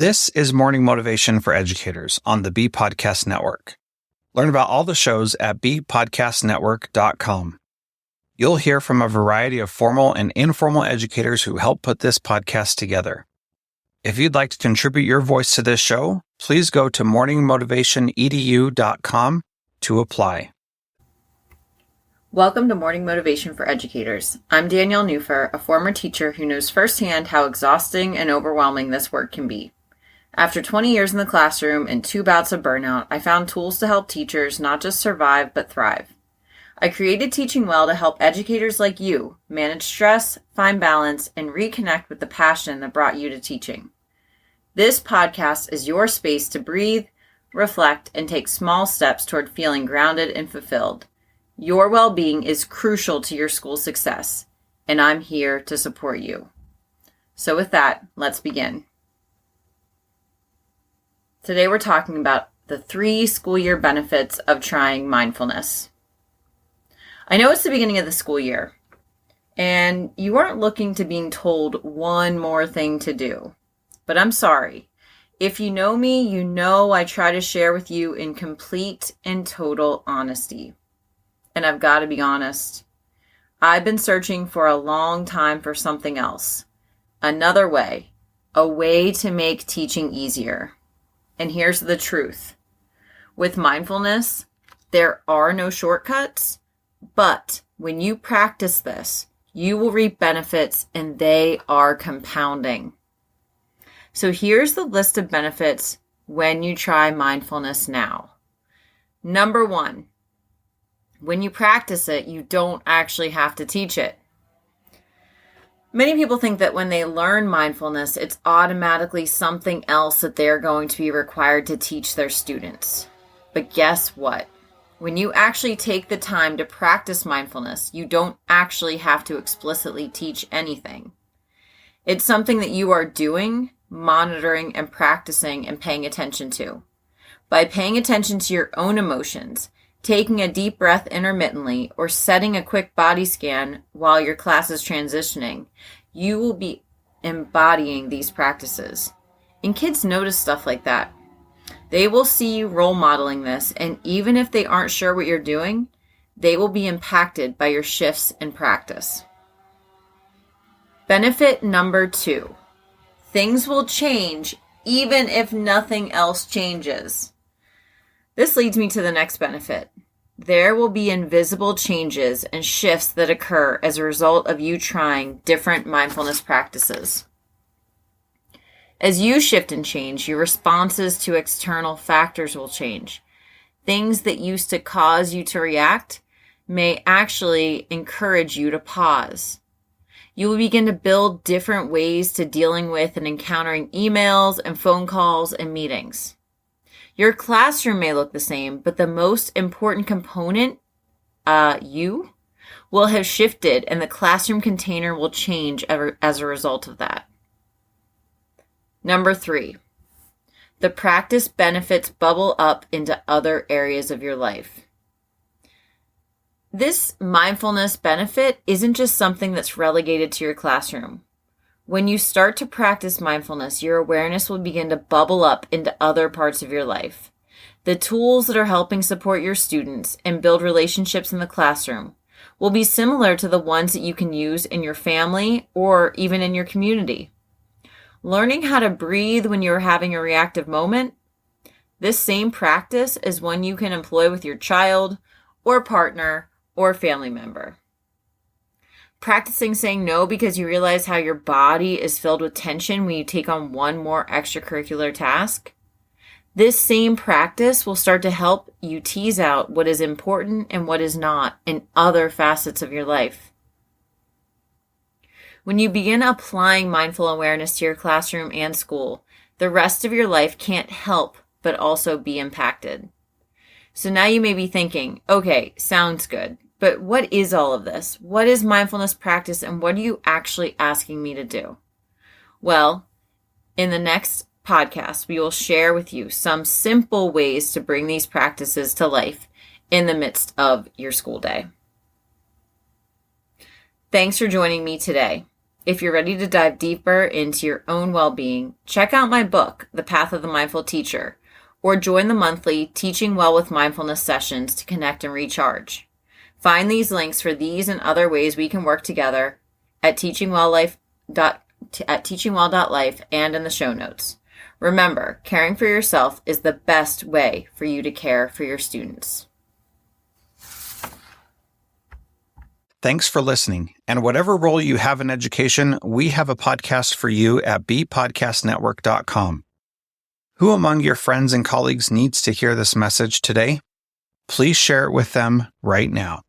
This is Morning Motivation for Educators on the Bee Podcast Network. Learn about all the shows at beepodcastnetwork.com. You'll hear from a variety of formal and informal educators who help put this podcast together. If you'd like to contribute your voice to this show, please go to morningmotivationedu.com to apply. Welcome to Morning Motivation for Educators. I'm Danielle Nuhfer, a former teacher who knows firsthand how exhausting and overwhelming this work can be. After 20 years in the classroom and 2 bouts of burnout, I found tools to help teachers not just survive, but thrive. I created Teaching Well to help educators like you manage stress, find balance, and reconnect with the passion that brought you to teaching. This podcast is your space to breathe, reflect, and take small steps toward feeling grounded and fulfilled. Your well-being is crucial to your school's success, and I'm here to support you. So with that, let's begin. Today we're talking about the 3 school year benefits of trying mindfulness. I know it's the beginning of the school year, and you aren't looking to being told one more thing to do. But I'm sorry. If you know me, you know I try to share with you in complete and total honesty. And I've got to be honest. I've been searching for a long time for something else. Another way. A way to make teaching easier. And here's the truth. With mindfulness, there are no shortcuts. But when you practice this, you will reap benefits, and they are compounding. So here's the list of benefits when you try mindfulness now. Number 1. When you practice it, you don't actually have to teach it. Many people think that when they learn mindfulness, it's automatically something else that they're going to be required to teach their students. But guess what? When you actually take the time to practice mindfulness, you don't actually have to explicitly teach anything. It's something that you are doing, monitoring, and practicing and paying attention to. By paying attention to your own emotions, taking a deep breath intermittently, or setting a quick body scan while your class is transitioning, you will be embodying these practices. And kids notice stuff like that. They will see you role modeling this, and even if they aren't sure what you're doing, they will be impacted by your shifts in practice. Benefit number 2. Things will change even if nothing else changes. This leads me to the next benefit. There will be invisible changes and shifts that occur as a result of you trying different mindfulness practices. As you shift and change, your responses to external factors will change. Things that used to cause you to react may actually encourage you to pause. You will begin to build different ways to dealing with and encountering emails and phone calls and meetings. Your classroom may look the same, but the most important component, you, will have shifted, and the classroom container will change as a result of that. Number 3, the practice benefits bubble up into other areas of your life. This mindfulness benefit isn't just something that's relegated to your classroom. When you start to practice mindfulness, your awareness will begin to bubble up into other parts of your life. The tools that are helping support your students and build relationships in the classroom will be similar to the ones that you can use in your family or even in your community. Learning how to breathe when you're having a reactive moment, this same practice is one you can employ with your child or partner or family member. Practicing saying no because you realize how your body is filled with tension when you take on one more extracurricular task. This same practice will start to help you tease out what is important and what is not in other facets of your life. When you begin applying mindful awareness to your classroom and school, the rest of your life can't help but also be impacted. So now you may be thinking, okay, sounds good. But what is all of this? What is mindfulness practice, and what are you actually asking me to do? Well, in the next podcast, we will share with you some simple ways to bring these practices to life in the midst of your school day. Thanks for joining me today. If you're ready to dive deeper into your own well-being, check out my book, The Path of the Mindful Teacher, or join the monthly Teaching Well with Mindfulness sessions to connect and recharge. Find these links for these and other ways we can work together at teachingwell.life and in the show notes. Remember, caring for yourself is the best way for you to care for your students. Thanks for listening. And whatever role you have in education, we have a podcast for you at bpodcastnetwork.com. Who among your friends and colleagues needs to hear this message today? Please share it with them right now.